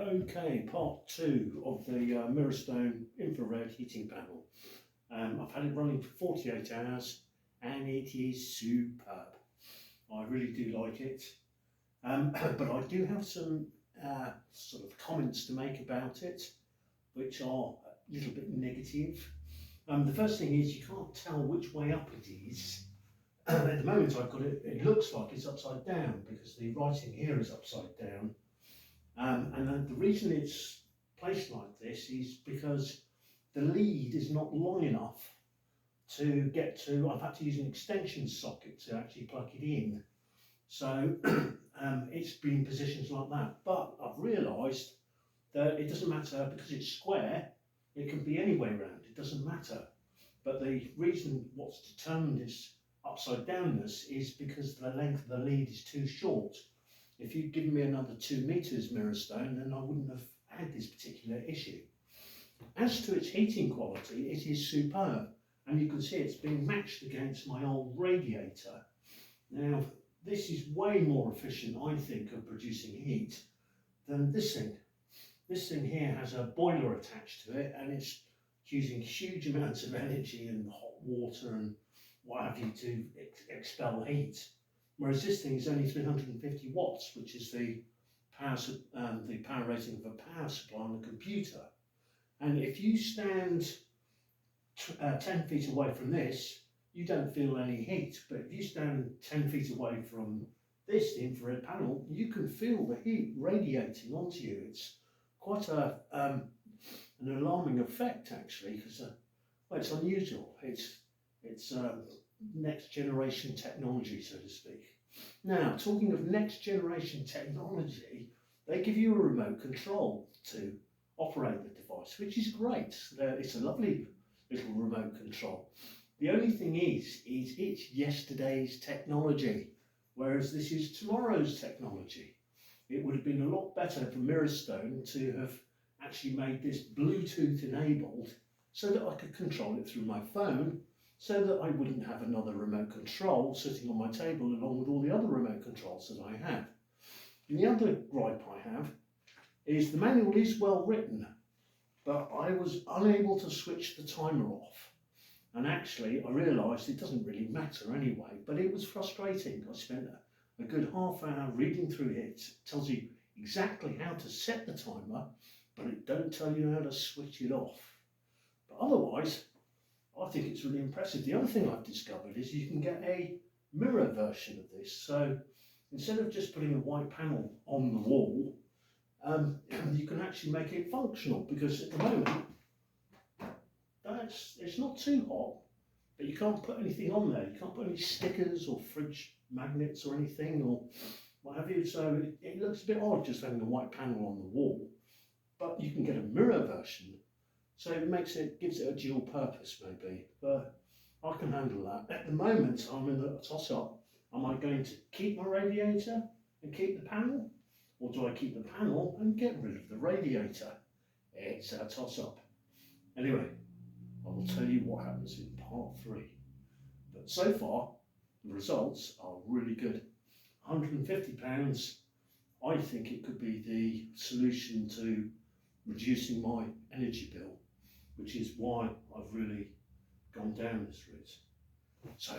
Okay, part two of the Mirrorstone infrared heating panel. I've had it running for 48 hours and it is superb. I really do like it. But I do have some sort of comments to make about it, which are a little bit negative. The first thing is you can't tell which way up it is. At the moment I've got it, it looks like it's upside down because the writing here is upside down. And the reason it's placed like this is because the lead is not long enough to get to. I've had to use an extension socket to actually plug it in. So it's been positioned like that. But I've realised that it doesn't matter because it's square, it can be any way around, it doesn't matter. But the reason what's determined its upside downness is because the length of the lead is too short. If you'd given me another 2 meters Mirrorstone, then I wouldn't have had this particular issue. As to its heating quality, it is superb, and you can see it's being matched against my old radiator. Now, this is way more efficient, I think, of producing heat than this thing. This thing here has a boiler attached to it, and it's using huge amounts of energy and hot water and what have you to expel heat. Whereas this thing is only 350 watts, which is the power rating of a power supply on the computer. And if you stand 10 feet away from this, you don't feel any heat. But if you stand 10 feet away from this, the infrared panel, you can feel the heat radiating onto you. It's quite an alarming effect, actually, because well, it's unusual. It's next generation technology, so to speak. Now, talking of next generation technology, they give you a remote control to operate the device, which is great. It's a lovely little remote control. The only thing is it's yesterday's technology, whereas this is tomorrow's technology. It would have been a lot better for Mirrorstone to have actually made this Bluetooth enabled so that I could control it through my phone, so that I wouldn't have another remote control sitting on my table along with all the other remote controls that I have. And the other gripe I have is the manual is well written, but I was unable to switch the timer off. And actually I realised it doesn't really matter anyway, but it was frustrating. I spent a good half hour reading through it. It tells you exactly how to set the timer, but it don't tell you how to switch it off. But otherwise, I think it's really impressive. The other thing I've discovered is you can get a mirror version of this. So instead of just putting a white panel on the wall, you can actually make it functional, because at the moment it's not too hot, but you can't put anything on there. You can't put any stickers or fridge magnets or anything or what have you. So it looks a bit odd just having a white panel on the wall, but you can get a mirror version. So it gives it a dual purpose maybe, but I can handle that. At the moment, I'm in a toss-up. Am I going to keep my radiator and keep the panel? Or do I keep the panel and get rid of the radiator? It's a toss-up. Anyway, I will tell you what happens in part 3. But so far, the results are really good. £150, I think it could be the solution to reducing my energy bill, which is why I've really gone down this route. So